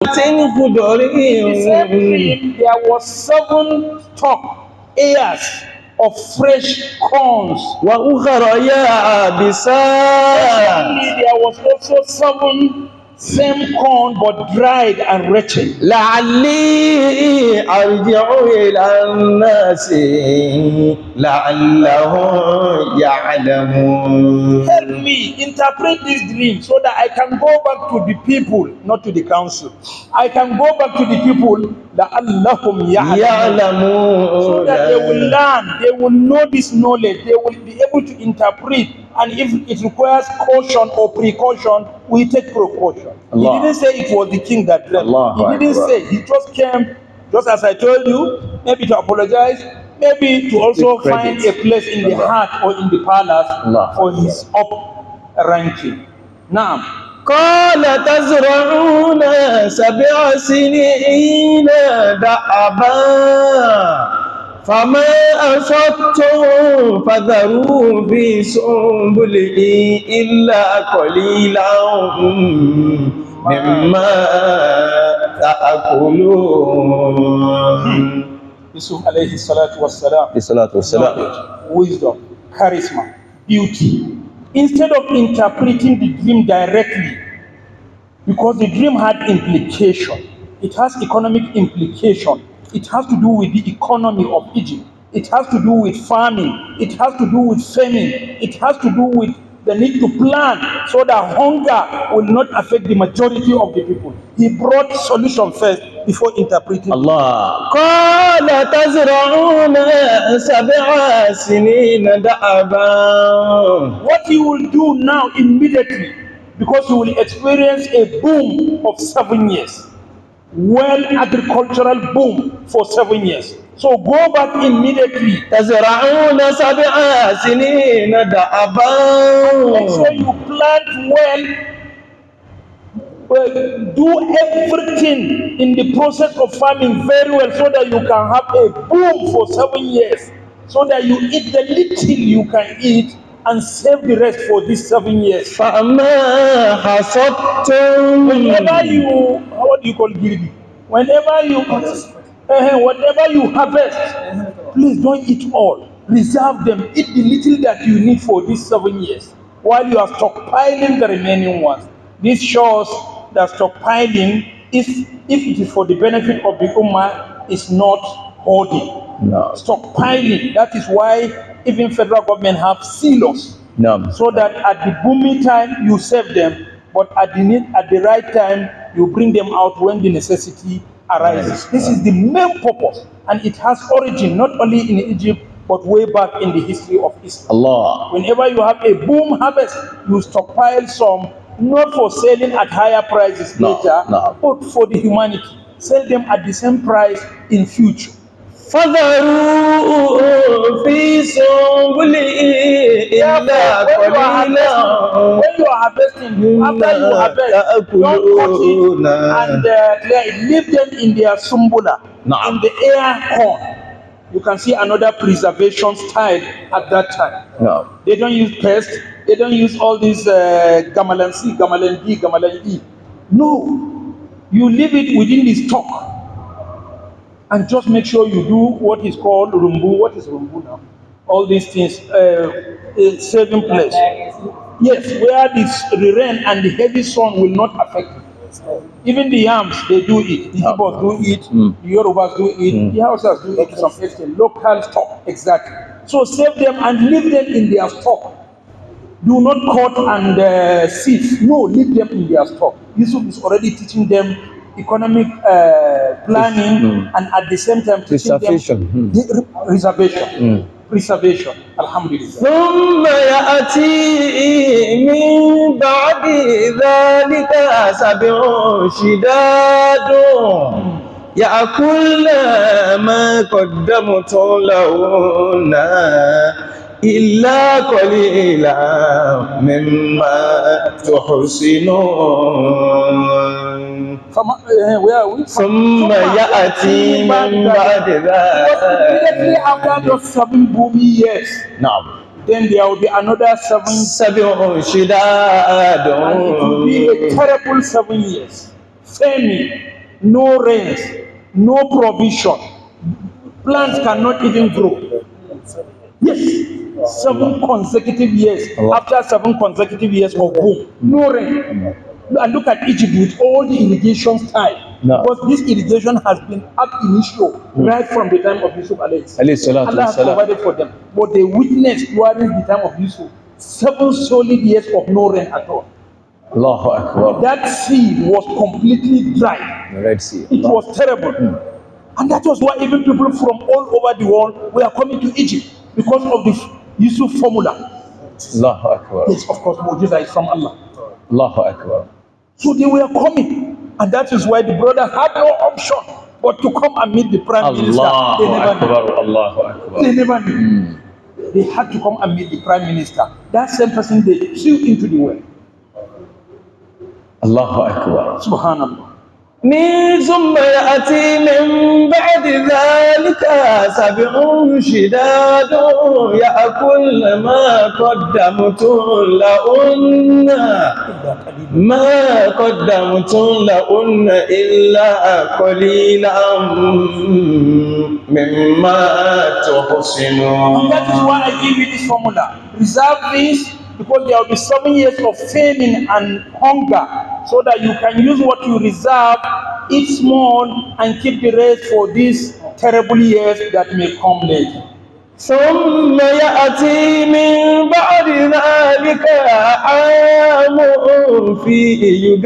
خضر In the same dream, there was 7 ears of fresh corns. وأخرى يابسات Only there was also 7 same corn but dried and wretched. لعلي أرجع إلى الناس لعلهم يعلمون. Help me interpret this dream so that I can go back to the people, not to the council. I can go back to the people, لعلهم يعلمون, so that they will learn, they will know this knowledge, they will be able to interpret, and if it requires caution or precaution, we take precaution. Allah. He didn't say it was the king that dreamt. Allah He didn't Akbar. say, he just came, just as I told you, maybe to apologize, maybe to also Take find credit. a place in the Allah. heart or in the palace Allah. for his up ranking. Now, قال تزرعون 7 سنين دأبا فما أصبتم فذروا في سنبله إلا قليلا مما تأكلون. Yusuf alayhi salatu wassalam, knowledge, wisdom, charisma, beauty. Instead of interpreting the dream directly, because the dream had implication, it has economic implication, it has to do with the economy of Egypt, it has to do with farming, it has to do with famine, it has to do with the need to plan so that hunger will not affect the majority of the people. He brought solution first before interpreting. Allah. قال تزرعون 7 سنين دأبا. What you will do now immediately, because you will experience a boom of 7 years, well, agricultural boom for 7 years. So go back immediately. تزرعون 7 سنين دأبا. Make sure you plant well. Do everything in the process of farming very well so that you can have a boom for 7 years, so that you eat the little you can eat and save the rest for these 7 years. فما حصدتم. Whenever you, what do you call greedy? Whenever you, whatever you harvest, please don't eat all. Reserve them. Eat the little that you need for these 7 years while you are stockpiling the remaining ones. This shows that stockpiling, if it is for the benefit of the Ummah, is not hoarding. No. Stockpiling. That is why even federal government have silos, No. so that at the booming time you save them, but at the right time you bring them out when the necessity arises. This is the main purpose, and it has origin not only in Egypt but way back in the history of Islam. Allah. Whenever you have a boom harvest, you stockpile some, not for selling at higher prices later, but for the humanity. Sell them at the same price in future. فذروا في سنبله إلا قليلا When you are harvesting, after you harvest, don't cut it and leave them in their sumbula, in the air corn. You can see another preservation style at that time. No. They don't use pest. They don't use all these Gamalan C, Gamalan D, Gamalan E. No, you leave it within the stock, and just make sure you do what is called rumbu. What is rumbu now? All these things, saving place. Yes, where the rain and the heavy sun will not affect it. Even the yams, they do it. The Igbos do it. The Yorubas do it. The Hausas do it to some extent. Local stock, exactly. So save them and leave them in their stock. Do not cut and sieve. No, leave them in their stock. Yusuf is already teaching them economic planning and at the same time teaching them preservation. Alhamdulillah. ثم يأتي من بعد ذلك 7 شداد يأكلن ما قدمتم لهن إلا قليلا مما تحسنون. ثم يأتي من بعد ذلك. Immediately after those 7 booming years, then there will be another 7 شداد. and it will be a terrible 7 years. Famine, no rains, no provision. Plants cannot even grow. Yes, 7 consecutive years. After 7 consecutive years of boom, no rain. And look at Egypt with all the irrigation style. No. Because this irrigation has been ab initio right from the time of Yusuf alayhi. Allah has provided for them. But they witnessed during the time of Yusuf 7 solid years of no rain at all. Allahu Akbar. That sea was completely dry. The Red Sea. It was terrible. And that was why even people from all over the world were coming to Egypt because of the Yusuf formula. Allahu Akbar. Yes, of course, Mu'jiza is from Allah. Allahu Akbar. So they were coming. And that is why the brother had no option but to come and meet the prime minister. They never knew. Allahu Akbar. They never knew. They had to come and meet the prime minister. That same person they threw into the well. Allahu Akbar. Subhanallah. من ثم يأتي من بعد ذلك 7 شداد يأكل ما قدمتم لهن إلا قليلا مما تحسنون. And that is why I give you this formula. Reserve this because there will be 7 years of famine and hunger, so that you can use what you reserve, eat small, and keep the rest for these terrible years that may come later. ثم يأتي من بعد ذلك عام فيه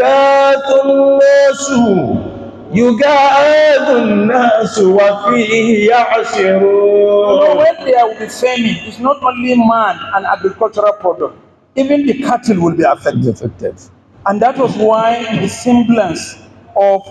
يغاث الناس وفيه يعصرون. When there will be famine, it's not only man and agricultural product, even the cattle will be affected. And that was why the semblance of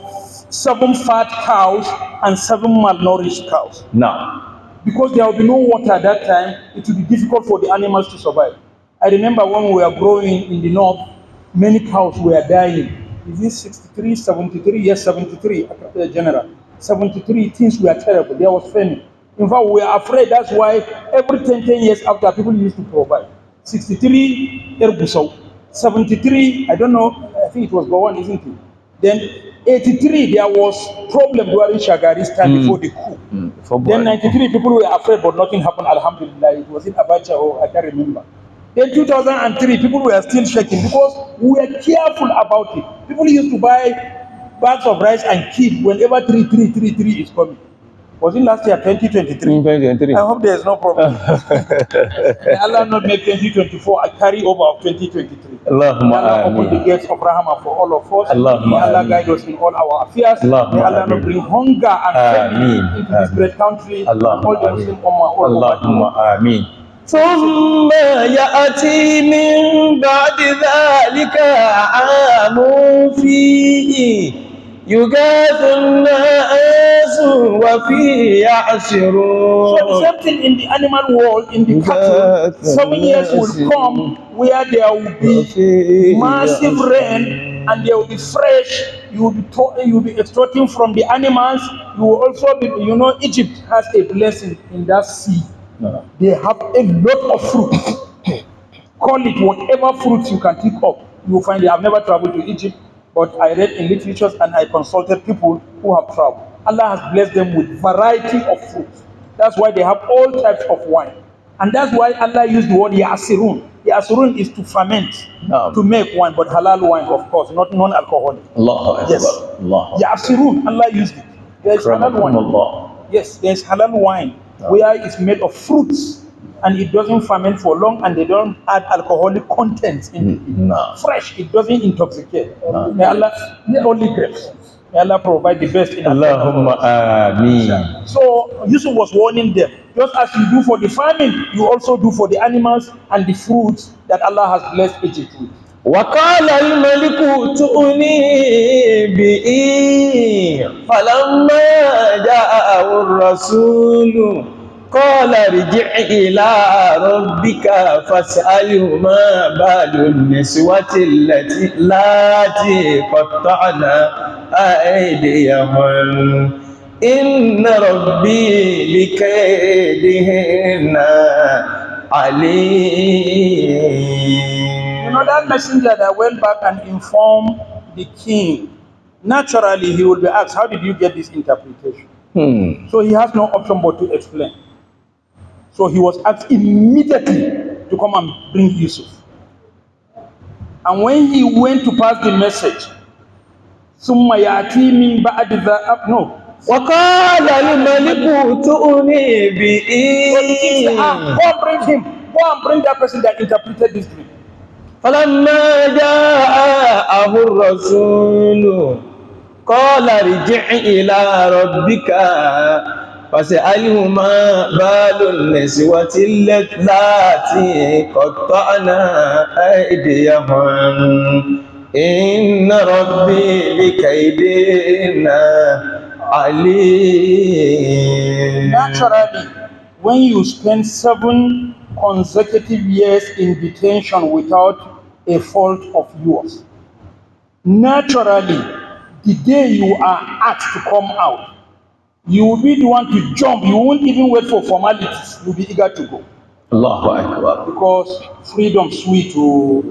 7 fat cows and 7 malnourished cows. Now, Because there will be no water at that time, it will be difficult for the animals to survive. I remember when we were growing in the north, many cows were dying. Is it 63, 73? Yes, 73, General. 73, things were terrible. There was famine. In fact, we were afraid. That's why every 10 years after, people used to provide. 63, Erbusau. 73, I don't know, I think it was Gowan, isn't it? Then 83, there was problem during Shagari's time before the coup. Then 93, people were afraid, but nothing happened, alhamdulillah. It was in Abacha, or I can't remember. Then 2003, people were still shaking because we were careful about it. People used to buy bags of rice and keep whenever 3 is coming. Was it last year, 2023? I hope there is no problem. May Allah not make 2024 a carryover of 2023. May Allah open the gates of Rahmah for all of us. May Allah guide us in all our affairs. May Allah not bring hunger and famine into this great country. And all the Muslim Ummah all over the world. Ameen. ثم يأتي من بعد ذلك عام فيه يغاث الناس وفيه يعصرون. So the same thing in the animal world, in the cattle, 7 years will come where there will be massive rain and there will be fresh. You will be extracting from the animals. You will also be, Egypt has a blessing in that sea. They have a lot of fruit. Call it whatever fruits you can think of. You will find. I have never traveled to Egypt, but I read in literatures and I consulted people who have traveled. Allah has blessed them with variety of fruits. That's why they have all types of wine. And that's why Allah used the word ya'asirun. Ya'asirun is to ferment, to make wine, but halal wine, of course, not non-alcoholic. Yes. Ya'asirun, Allah used it. There is halal wine. Yes, there is halal wine where it's made of fruits and it doesn't ferment for long and they don't add alcoholic contents in it. Fresh, it doesn't intoxicate. May Allah, only grapes. May Allah provide the best in Allahumma ameen. So Yusuf was warning them, just as you do for the famine, you also do for the animals and the fruits that Allah has blessed Egypt with. وقال الملك ائتوني به فلما جاءه الرسول قال ارجع إلى ربك فاسأله ما بال النسوة اللاتي قطعن أيديهن إن ربي بكيدهن عليم. That messenger that went back and informed the king naturally he will be asked, how did you get this interpretation? So he has no option but to explain. So he was asked immediately to come and bring Yusuf. And when he went to pass the message, ثم يأتي من بعد ذلك, no. وقال الملك ائتوني به. So the king said, go and bring him. Go and bring that person that interpreted this dream. فلما جاءه الرسول قال ارجع إلى ربك فاسأله ما بال النسوة اللاتي قطعنا أيديهن إن ربي بكيدهن عليم. Naturally, when you spend 7 consecutive years in detention without a fault of yours, naturally, the day you are asked to come out, you will be the one to jump. You won't even wait for formalities. You'll be eager to go. Allahu Akbar. Because freedom sweet, oh.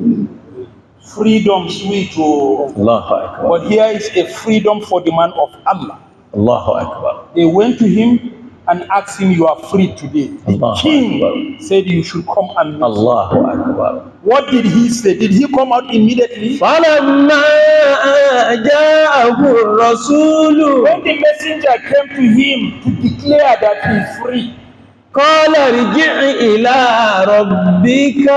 Freedom sweet, oh. Allahu Akbar. But here is a freedom for the man of Allah. Allahu Akbar. They went to him and asked him, you are free today. The Allahu king Akbar. said you should come and meet. Allahu Akbar. What did he say? Did he come out immediately? فلما جاءه الرسول When the messenger came to him to declare that he is free, قال ارجع إلى ربك. he said, I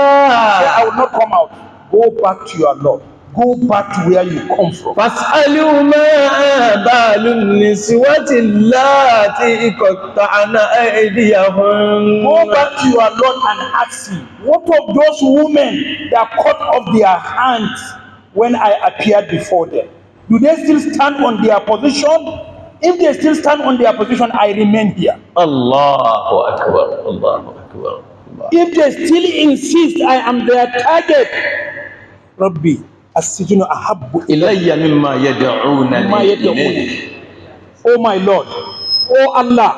will not come out. Go back to your Lord. Go back to where you come from. فاسألوا ما بال النسوة اللاتي قطعن أيديهن. Go back to your Lord and ask him, what of those women that cut off their hands when I appeared before them? Do they still stand on their position? If they still stand on their position, I remain here. Allahu Akbar. Allahu Akbar. If they still insist I am their target, Rabbi, as-sijnu ahabbu إلي مما يدعونني إليه. Oh my Lord, oh Allah,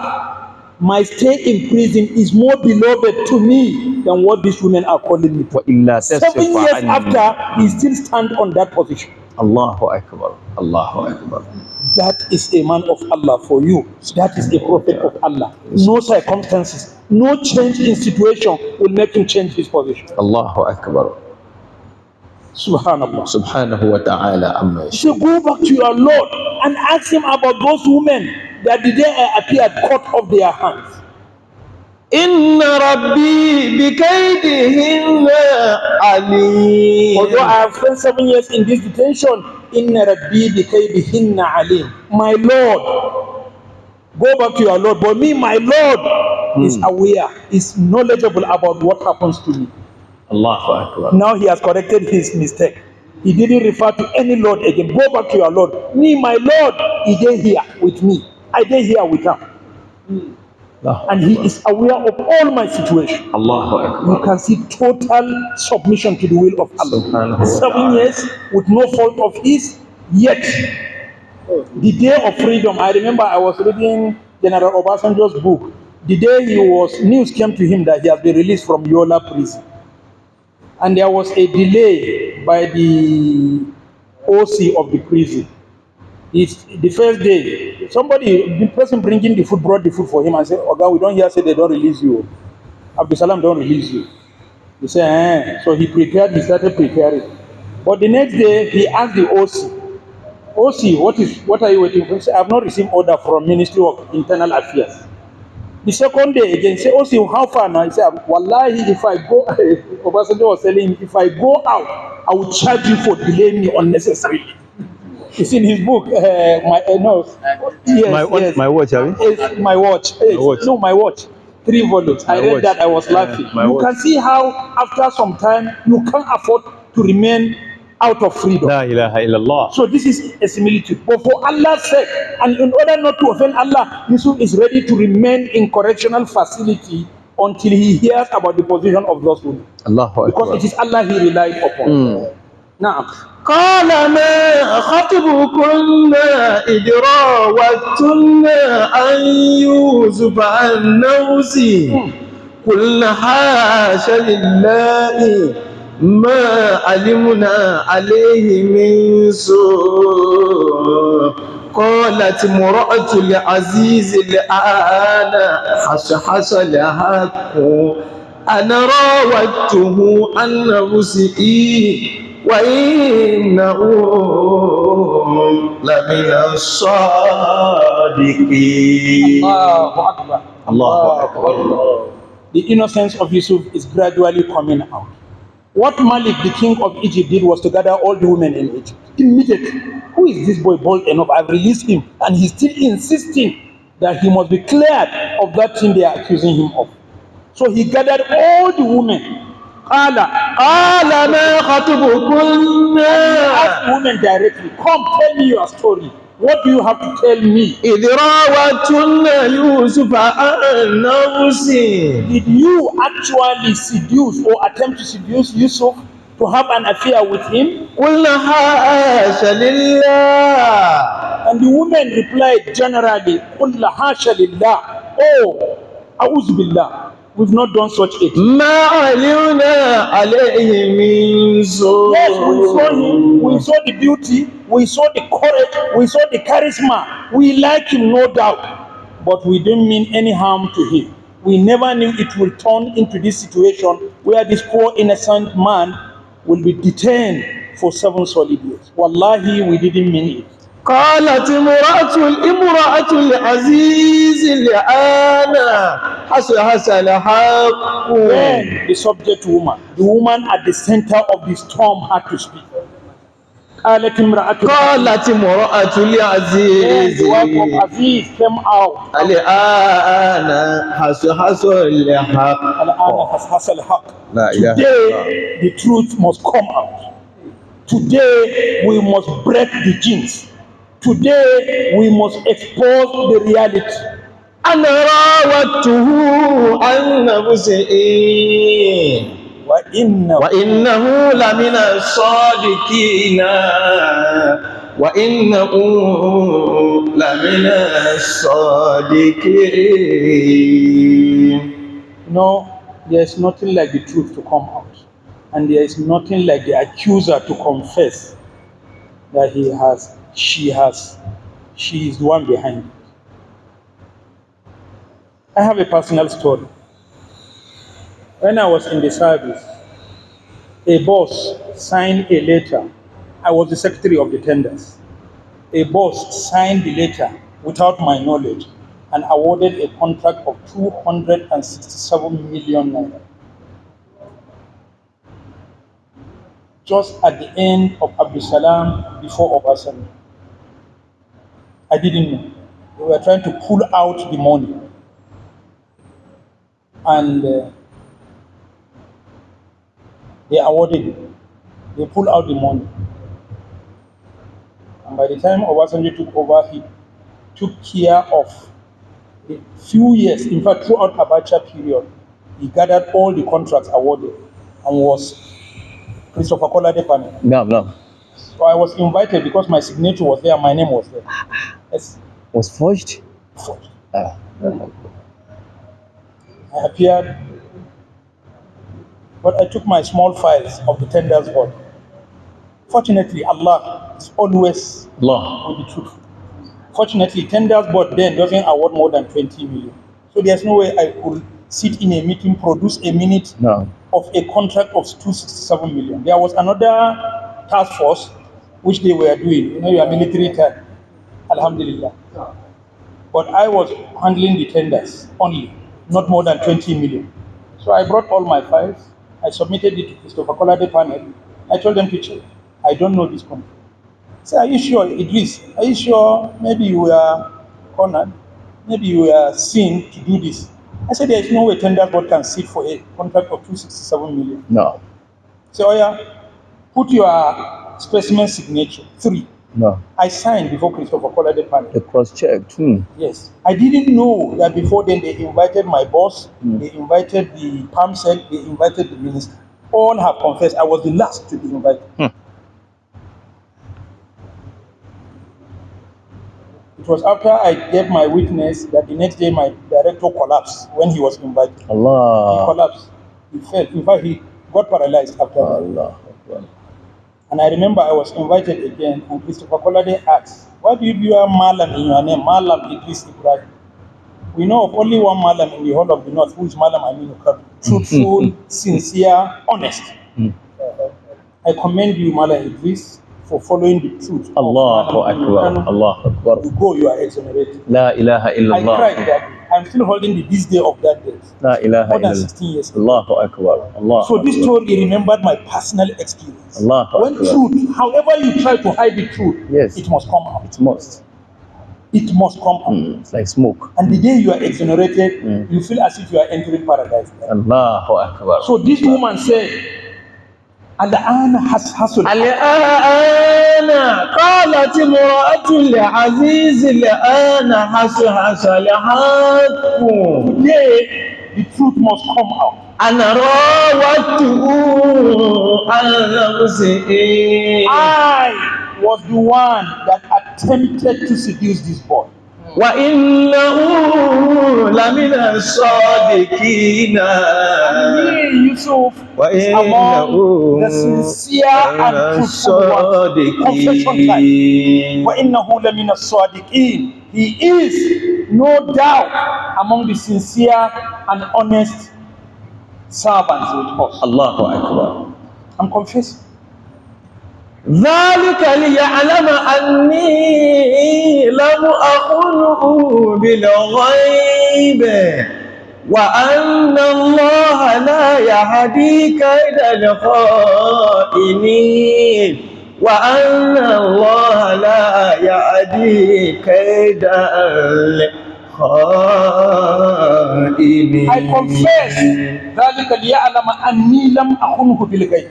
my stay in prison is more beloved to me than what these women are calling me to. وإلا 7 تصرف years عني. after, he still stand on that position. Allahu Akbar. Allahu Akbar. That is a man of Allah for you. That is a prophet of Allah. No circumstances, no change in situation will make him change his position. Allahu Akbar. Subhanallah. Subhanahu wa ta'ala amma So go back to your Lord and ask him about those women that the day I appeared cut off their hands. إن ربي بكيدهن عليم. Although I have spent 7 years in this detention, Inna Rabbi bikaydihinna alim. My Lord, go back to your Lord. But me, my Lord, is aware, is knowledgeable about what happens to me. Allahu Akbar. Now he has corrected his mistake. He didn't refer to any Lord again. Go back to your Lord. Me, my Lord, he did here with me. I did here with him. And he is aware of all my situation. Allahu Akbar. You can see total submission to the will of Allah. 7 years with no fault of his, yet the day of freedom. I remember I was reading General Obasanjo's book. The day news came to him that he has been released from Yola prison. And there was a delay by the OC of the prison. It's the first day. The person bringing the food brought the food for him and said, "Oh God, we don't hear say they don't release you. Abdusalam don't release you." He said, eh. So he started preparing. But the next day, he asked the OC, what are you waiting for? He said, I have not received order from Ministry of Internal Affairs. The second day again, say, OC, how far now? He said, Wallahi, if I go, Obasanjo was telling him, if I go out, I will charge you for delaying me unnecessarily. It's in his book, my watch, have you? It's my watch. No, my watch. 3 volumes. I read that, I was laughing. You can see how after some time, you can't afford to remain out of freedom. La ilaha illallah. So this is a similitude. But for Allah's sake, and in order not to offend Allah, Yusuf is ready to remain in correctional facility until he hears about the position of those women. Because it is Allah he relied upon. Now, قال ما خطبكن إذ راوتن عن يوسف عن نفسه قلنا حاش لله ما علمنا عليه من سوء قالت امرأة العزيز الآن حصحص الحق أنا راودته عن نفسه وإنه لمن الصادقين. Allahu Akbar. Allahu Akbar. The innocence of Yusuf is gradually coming out. What Malik, the king of Egypt, did was to gather all the women in Egypt. Immediately, who is this boy bold enough? I've released him, and he's still insisting that he must be cleared of that thing they are accusing him of. So he gathered all the women. Allah قال ما خطبكن asked the women directly, come tell me your story. What do you have to tell me? إذ راوتن يوسف عن نفسه. Did you actually seduce or attempt to seduce Yusuf to have an affair with him? قلنا حاش لله. And the women replied generally, قُلْ حَاشَ لِلَّهِ. Oh, أعوذ بالله. We've not done such a thing. ما علمنا عليه من سوء. Yes, we saw him, we saw the beauty, we saw the courage, we saw the charisma. We like him, no doubt. But we didn't mean any harm to him. We never knew it would turn into this situation where this poor innocent man will be detained for 7 solid years. Wallahi, we didn't mean it. قالت امرأة العزيز الآن حصحص الحق. Then the subject woman, the woman at the center of the storm, had to speak. قالت امرأة قالت امرأة Then العزيز the wife of Aziz came out. الآن حصحص الحق. الآن حصحص الحق. لا إله إلا الله. Today the truth must come out. Today we must break the jinx. Today we must expose the reality. أنا راودته عن نفسه وإنه لمن الصادقين وإنه لمن الصادقين. No, there is nothing like the truth to come out, and there is nothing like the accuser to confess that she is the one behind it. I have a personal story. When I was in the service, a boss signed a letter. I was the secretary of the tenders. A boss signed the letter without my knowledge and awarded a contract of 267 million naira. Just at the end of Abdul Salam, before Obasanjo. I didn't know. They were trying to pull out the money. And they awarded it. They pulled out the money. And by the time Obasanjo took over, he took care of the few years, in fact, throughout Abacha period, he gathered all the contracts awarded and was Christopher Kolade panel. No. So I was invited because my signature was there, my name was there. Yes. Was forged? Forged. Ah. I appeared, but I took my small files of the tenders board. Fortunately, Allah is always Allah. on the truth. Fortunately, tenders board then doesn't award more than 20 million. So there's no way I could sit in a meeting, produce a minute of a contract of 267 million. There was another task force which they were doing, your military time, alhamdulillah. But I was handling the tenders only, not more than 20 million. So I brought all my files, I submitted it to Christopher Kolade panel. I told them to check. I don't know this company. I said, are you sure, Idris? Are you sure maybe you were cornered? Maybe you were seen to do this? I said, there is no way tender board can sit for a contract of 267 million. No. So, put your specimen signature, 3. No. I signed before Christopher Kolade panel. The cross-checked. Yes. I didn't know that before then they invited my boss, they invited the PAMSEC, they invited the minister. All have confessed I was the last to be invited. It was after I gave my witness that the next day my director collapsed when he was invited. Allah. He collapsed. He fell. In fact, he got paralyzed after that. Allah Akbar. And I remember I was invited again, and Christopher Kolade asked, "Why do you have Malam in your name? Malam Idris Ibrahim." We know of only one Malam in the whole of the North, who is Malam Aminu Kadu. Truthful, sincere, honest. I commend you, Malam Idris, for following the truth. Allahu Akbar. Allahu Akbar. You go, you are exonerated. La ilaha I illallah. cried that day. I'm still holding this day of that day. La ilaha More than illallah. 16 years ago. Allahu Akbar. Allah. So this story remembered my personal experience. Allahu When Akbar. truth, however you try to hide the truth, Yes. it must come out. It must. It must come out. It's like smoke. And the day you are exonerated, you feel as if you are entering paradise. Allahu Akbar. So this woman said, الآن حصل الآن قالت امرأة العزيز الآن حصل الحق. Today, the truth must come out. أنا راودته عن نفسه. I was the one that attempted to seduce this boy. وإنه لمن الصادقين. And he, Yusuf, is وإنه among the sincere and truthful ones. Confession time. وإنه لمن الصادقين. He is, no doubt, among the sincere and honest servants with us. الله أكبر. I'm confessing. ذلك ليعلم أني لم أخنه بالغيب وأن الله لا يهدي كيد الخائنين وأن الله لا يهدي كيد الخائنين. I confess ذلك ليعلم أني لم أخنه بالغيب.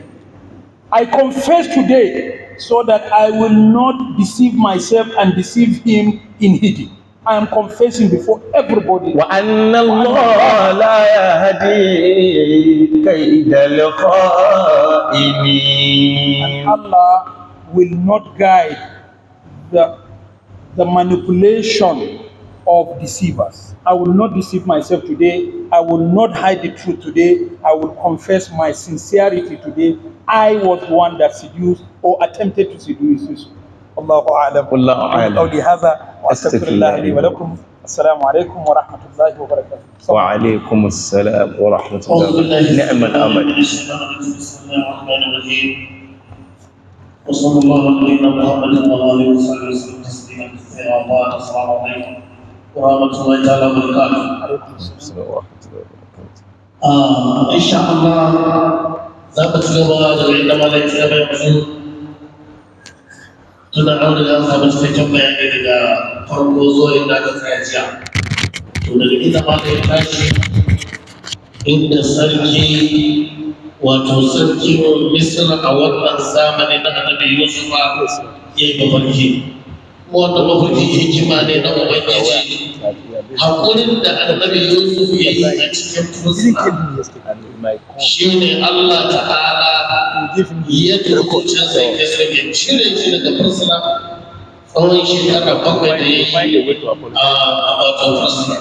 I confess today so that I will not deceive myself and deceive him in hidden. I am confessing before everybody. وأن الله لا يهدي كيد الخائنين. Allah will not guide the manipulation of deceivers. I will not deceive myself today. I will not hide the truth today. I will confess my sincerity today. I was the one that seduced or attempted to seduce Yusuf. Allahu a'lam. Wallahu a'lam. قولي هذا واستغفر الله لي ولكم. السلام عليكم ورحمة الله وبركاته. وعليكم السلام ورحمة الله. نعم الأمل. بسم الله الرحمن الرحيم وصلى الله على نبينا محمد وعلى اله وصحبه وسلم تسليما كثيرا وبعد السلام عليكم ورحمه الله تعالى وبركاته. السلام ورحمة الله وبركاته. ان شاء الله za mu ci gaba da inda malai ci gaba yanzu tuna aure da samu cikakken bayani daga farko zuwa inda aka tsaya jiya to daga inda malai ya tashi inda sarki wato sarkin misra a wannan zamani na annabi yusufa ya yi mafarki wanda mafarki hikima ne na ubangiji haƙurin da annabi yusuf ya yi a cikin fuska shi ne allah ta'ala ya turkuce sai ya cire shi daga fuska tsawon shekara 7 da ya yi a wato fuska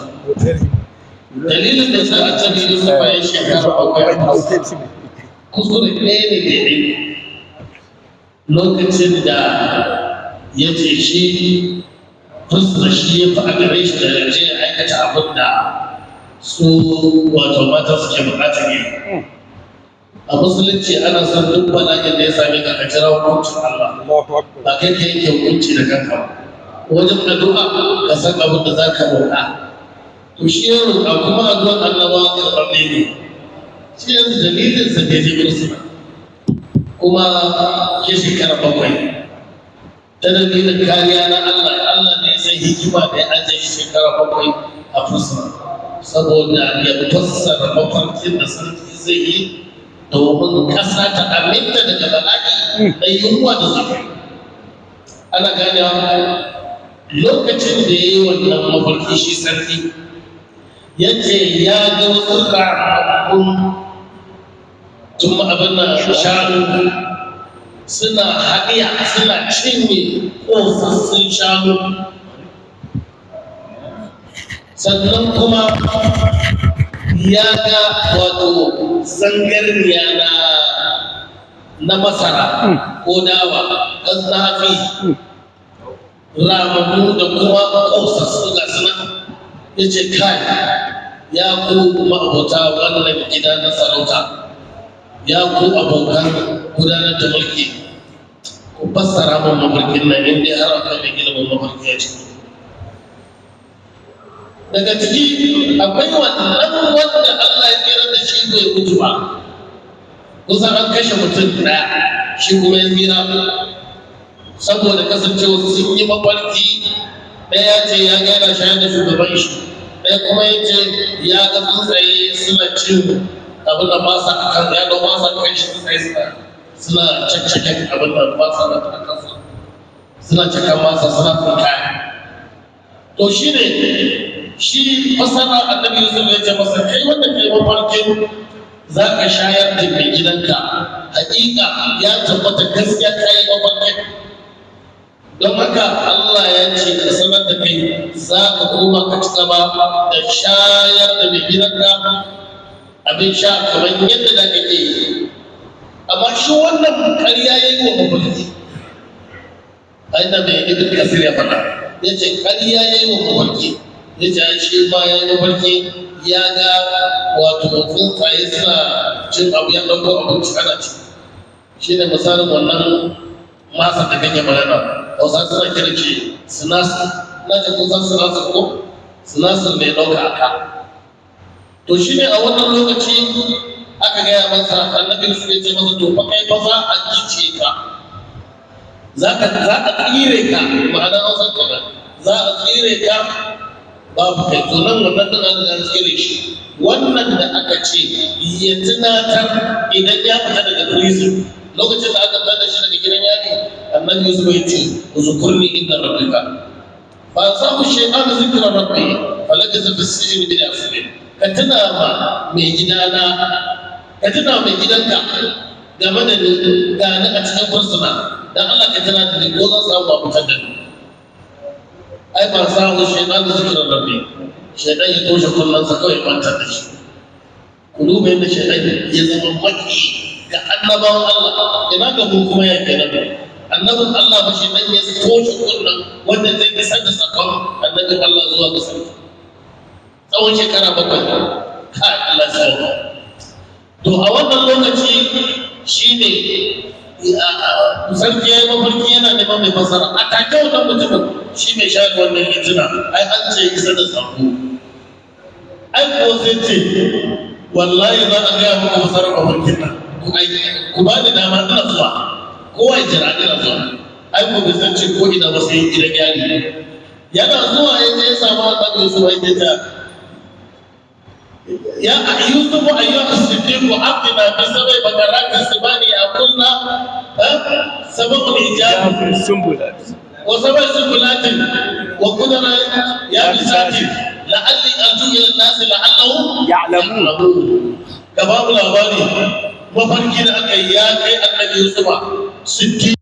dalilin da sa annabi yusuf ya shekara 7 a fuska kuskure ɗaya ne da ya lokacin da ya ce shi fuska shi ya fi a gare shi da ya je aikata abin da su wato mata suke bukatar yi a musulunci ana son duk bala'in da ya same ka ka jira hukuncin Allah ba kai ka yanke hukunci da kanka ba wajen addu'a ka san abin da za ka roƙa to shi ya roƙa kuma addu'ar annabawa karɓaɓɓe ne shi yanzu dalilin sa da ya je Bursuna kuma ya shekara 7 ta dalilin kariya na Allah Allah ne sai hikima da ya ajiye shekara 7 a Bursuna saboda ya fassara mafarkin da sarki zai yi domin ƙasa ta aminta daga bala'i da yunwa da zafi ana ganewa lokacin da ya yi wannan mafarki shi sarki ya ce ya ga wasu ra'abbun tun abin nan shanu suna haɗiya suna cinye ƙofofin shanu sannan kuma ya ga wato zangarniya na masara ko dawa kan zafi ramamu da kuma ƙausassu ga suna ya ce kai ya ku ma'abota wannan gida na sarauta ya ku abokan gudanar da mulki ku fassara mun mafarkin nan inda har akwai mai ilimin mafarki ya ce daga ciki akwai wannan wanda Allah ya kira da shi bai mutu ba kusan an kashe mutum ɗaya shi kuma ya tsira saboda kasancewa sun yi mafarki ɗaya ce ya gaira shayar da shugaban shi ɗaya kuma ya ce ya ga tsuntsaye suna cin abin da ba sa kan ya ga ba sa kan shi tsuntsaye suna caccaken abin da ba sa da kansa suna cakan masa suna tsinka to shi ne shi fasara annabi Yusuf ya ce masa kai wanda kai mafarkin za ka shayar da mai gidanka hakika ya tabbata gaskiya ka yi mafarkin don haka Allah ya ce ka sanar da kai za ka koma ka ci gaba da shayar da mai gidanka abin sha kamar yadda da kake yi amma shi wannan ƙarya ya yi wa mafarki a inda mai ibn kasir ya faɗa ya ce ƙarya ya yi wa mafarki ya ce shi ma ya yi mafarki ya ga wato tsuntsaye suna cin abu ya ɗauko abinci ana ci shi ne misalin wannan masa da kake magana hausa suna kira ce sinasir na ce kusan sinasir ko sinasir mai ɗauka aka to shi ne a wannan lokaci aka gaya masa annabi su ya ce masa to fa kai fa za a gice ka za a tsire ka ma'ana hausa kenan za a tsire ka babu kai to nan wannan din an tsire shi wannan da aka ce ya tunatar idan ya fita daga prison lokacin da aka tada shi daga gidan yaki annabi Yusuf ya ce uzkurni inda rabbika fa sabu shaytan zikra rabbi falakasa fi sijni bi asbin ka tuna ma mai gidana ka tuna mai gidanka game da ni gani a cikin fursuna dan Allah ka tuna da ni ko zan samu ba fitar da ni ai ba sabu shaytan zikra rabbi shaytan ya toshe kullunsa kawai bantar da shi ku duba yadda shaytan ya zama maki ga annabawan Allah ina ga mu kuma ya kenan annabin Allah ba shi dan ya toshe kullun wanda zai isar da sakon annabin Allah zuwa ga sarki tsawon shekara 7 kai Allah sai to a wannan lokaci shine sarki ya yi mafarki yana neman mai fasara a take wannan mutumin shi mai shayar wannan hijira ai an ce isar da sako ai ko sai ce wallahi za a gaya muku fasarar mafarkin nan ku ba da dama ina zuwa kowa ya jira ina zuwa ai ko bai san ce ko ina ba sai gidan yari yana zuwa ya je ya samu annabi Yusuf ya ce ya Yusuf ayyuha as-siddiq abdina bi sabai bakarati sibani aqulna sabab al-ijab sumbulat wa sabab sumbulat wa qudana ya bisati la'alli arju ila an-nas la'allahum ya'lamun ka babu labari mafarki da aka yi ya kai annabi Yusufa 60